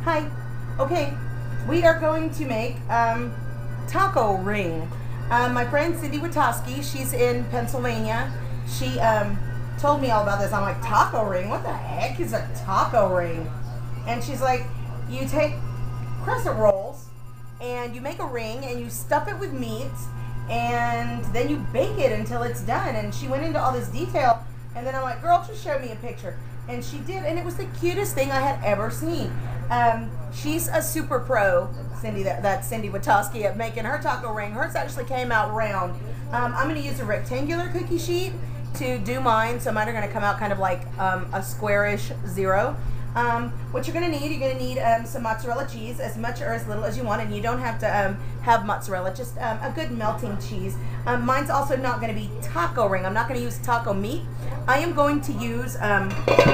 Hi. Okay, we are going to make taco ring. My friend Cindy Witoski, she's in Pennsylvania. She told me all about this. I'm like, taco ring? What the heck is a taco ring? And she's like, you take crescent rolls and you make a ring and you stuff it with meat and then you bake it until it's done. And she went into all this detail, and then I'm like, girl, just show me a picture. And she did, and it was the cutest thing I had ever seen. She's a super pro, Cindy. That's Cindy Witoski at making her taco ring. Hers actually came out round. I'm going to use a rectangular cookie sheet to do mine, so mine are going to come out kind of like a squarish zero. What you're going to need, some mozzarella cheese, as much or as little as you want, and you don't have to have mozzarella, just a good melting cheese. Mine's also not going to be taco ring. I'm not going to use taco meat. I am going to use,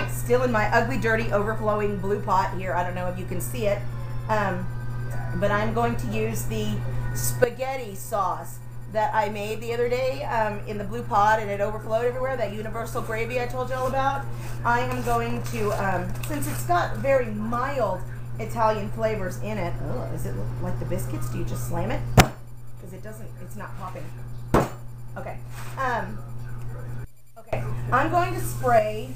still in my ugly, dirty, overflowing blue pot here, I don't know if you can see it, but I'm going to use the spaghetti sauce that I made the other day in the blue pot, and it overflowed everywhere, that universal gravy I told you all about. I am going to, since it's got very mild Italian flavors in it, oh, is it like the biscuits? Do you just slam it? Because it doesn't, it's not popping. Okay. Okay, I'm going to spray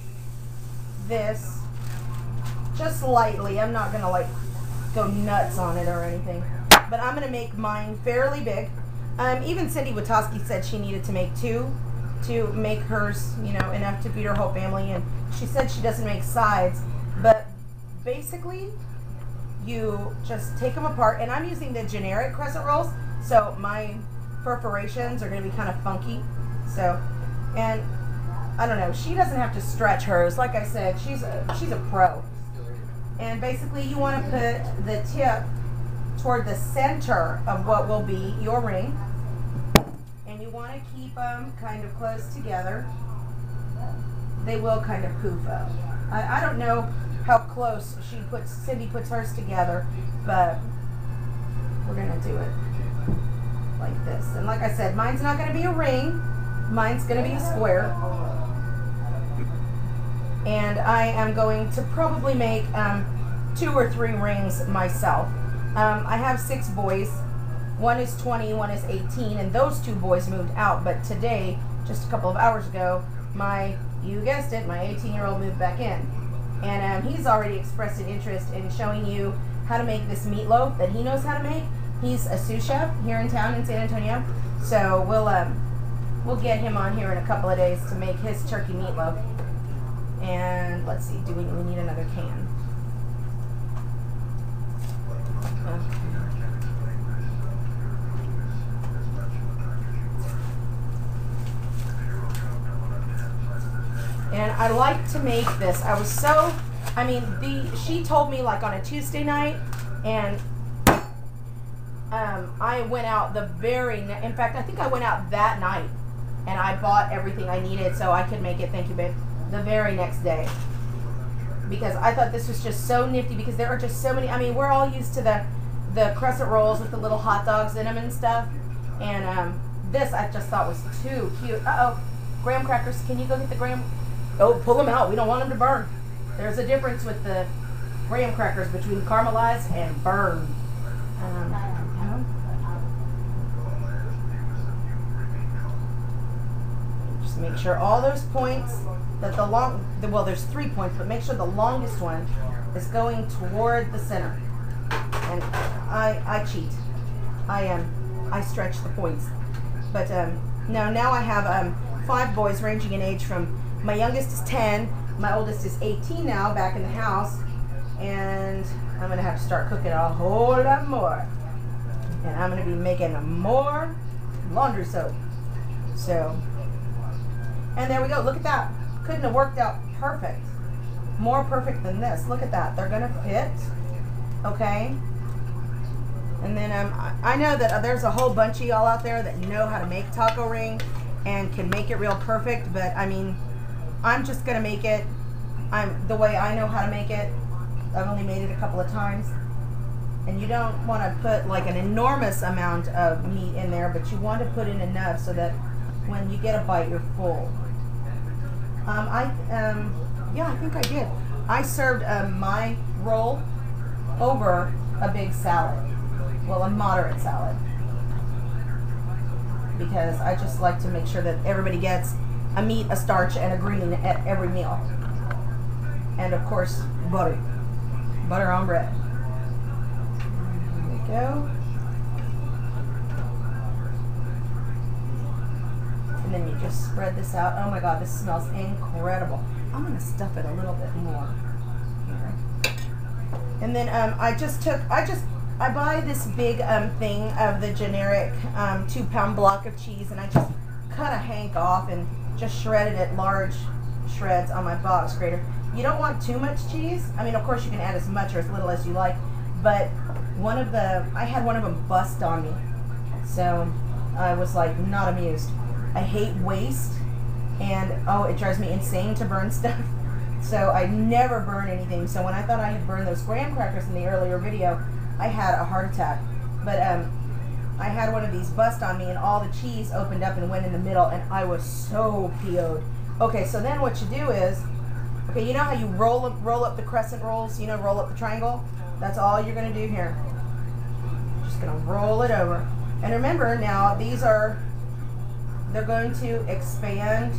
this just lightly. I'm not going to like go nuts on it or anything, but I'm going to make mine fairly big. Even Cindy Witoski said she needed to make two to make hers, you know, enough to feed her whole family, and she said she doesn't make sides, but basically you just take them apart, and I'm using the generic crescent rolls, so my perforations are going to be kind of funky, so, and I don't know, she doesn't have to stretch hers. Like I said, she's a pro. And basically you want to put the tip toward the center of what will be your ring, and you want to keep them kind of close together. They will kind of poof up. I don't know how close Cindy puts hers together, but we're gonna do it like this. And like I said, mine's not gonna be a ring, mine's gonna be a square. And I am going to probably make 2 or 3 rings myself. I have 6 boys. One is 20, one is 18, and those 2 boys moved out. But today, just a couple of hours ago, you guessed it, my 18-year-old moved back in. And he's already expressed an interest in showing you how to make this meatloaf that he knows how to make. He's a sous chef here in town in San Antonio. So we'll get him on here in a couple of days to make his turkey meatloaf. And let's see, do we need another can? Okay. And I like to make this. She told me like on a Tuesday night, and I went out in fact, I think I went out that night, and I bought everything I needed so I could make it, thank you babe, the very next day, because I thought this was just so nifty, because there are just so many. I mean, we're all used to the crescent rolls with the little hot dogs in them and stuff, and this I just thought was too cute. Graham crackers, can you go get the graham? Oh, pull them out, we don't want them to burn. There's a difference with the graham crackers between caramelized and burned. Just make sure all those points that there's 3 points, but make sure the longest one is going toward the center. And I cheat. I stretch the points. But no, now I have 5 boys ranging in age from, my youngest is 10, my oldest is 18 now, back in the house, and I'm going to have to start cooking a whole lot more. And I'm going to be making more laundry soap. So, and there we go. Look at that. Couldn't have worked out perfect. More perfect than this. Look at that. They're going to fit. Okay. And then I know that there's a whole bunch of y'all out there that know how to make taco ring and can make it real perfect, but I mean, I'm just going to make it the way I know how to make it. I've only made it a couple of times. And you don't want to put like an enormous amount of meat in there, but you want to put in enough so that when you get a bite, you're full. Yeah, I think I did. I served my roll over a big salad. Well, a moderate salad. Because I just like to make sure that everybody gets a meat, a starch, and a green at every meal. And of course, butter. Butter on bread. There we go. And then you just spread this out. Oh my God, this smells incredible. I'm gonna stuff it a little bit more here. And then I buy this big thing of the generic 2-pound block of cheese, and I just cut a hank off and just shredded it large shreds on my box grater. You don't want too much cheese. I mean, of course you can add as much or as little as you like, but I had one of them bust on me. So I was like not amused. I hate waste, and oh, it drives me insane to burn stuff. So I never burn anything. So when I thought I had burned those graham crackers in the earlier video, I had a heart attack. But I had one of these bust on me, and all the cheese opened up and went in the middle, and I was so PO'd. Okay, so then what you do is, okay, you know how you roll up the crescent rolls, you know, roll up the triangle? That's all you're gonna do here. Just gonna roll it over. And remember now, they're going to expand.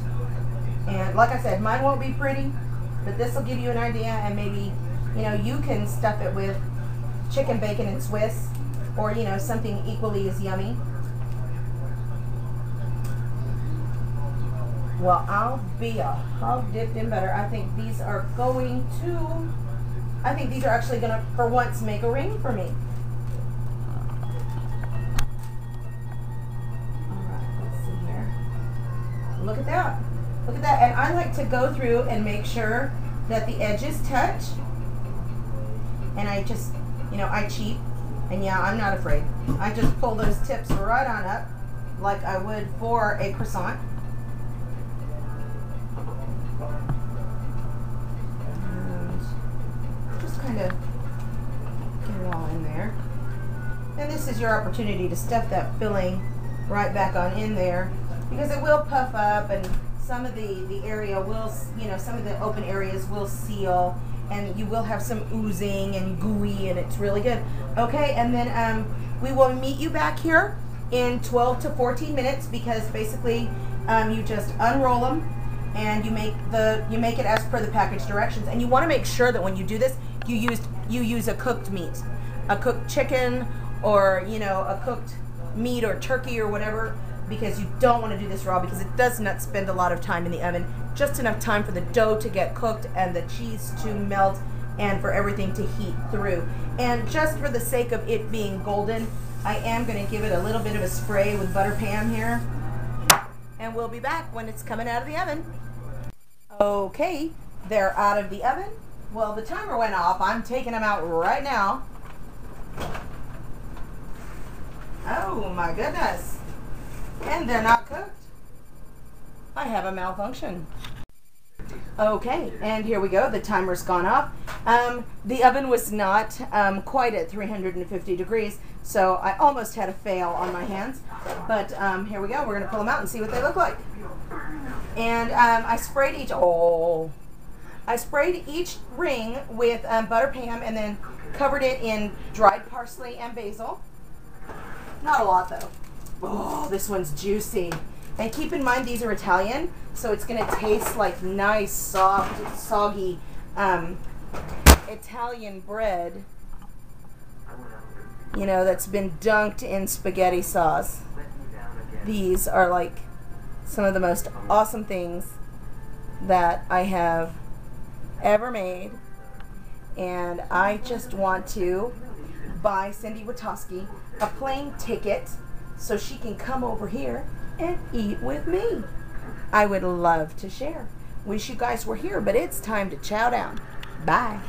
And like I said, mine won't be pretty, but this will give you an idea, and maybe, you know, you can stuff it with chicken, bacon, and Swiss, or, you know, something equally as yummy. Well, I'll be a hog dipped in butter. I think these are actually going to, for once, make a ring for me. Alright, let's see here. Look at that. Look at that. And I like to go through and make sure that the edges touch. And I just, you know, I cheat. And yeah, I'm not afraid. I just pull those tips right on up like I would for a croissant. Kind of get it all in there. And this is your opportunity to stuff that filling right back on in there, because it will puff up, and some of the area will, you know, some of the open areas will seal, and you will have some oozing and gooey, and it's really good. Okay, and then we will meet you back here in 12 to 14 minutes, because basically you just unroll them and you make it as per the package directions. And you want to make sure that when you do this, you use a cooked meat, a cooked chicken, or, you know, a cooked meat or turkey or whatever, because you don't want to do this raw, because it does not spend a lot of time in the oven. Just enough time for the dough to get cooked and the cheese to melt and for everything to heat through. And just for the sake of it being golden, I am going to give it a little bit of a spray with butter Pam here. And we'll be back when it's coming out of the oven. Okay, they're out of the oven. Well, the timer went off. I'm taking them out right now. Oh my goodness. And they're not cooked. I have a malfunction. Okay, and here we go. The timer's gone off. The oven was not quite at 350 degrees, so I almost had a fail on my hands. But here we go. We're going to pull them out and see what they look like. And I sprayed each ring with butter Pam, and then covered it in dried parsley and basil. Not a lot though. Oh, this one's juicy. And keep in mind, these are Italian, so it's going to taste like nice, soft, soggy Italian bread, you know, that's been dunked in spaghetti sauce. These are like some of the most awesome things that I have ever made, and I just want to buy Cindy Witoski a plane ticket so she can come over here and eat with me. I would love to share. Wish you guys were here, but it's time to chow down. Bye.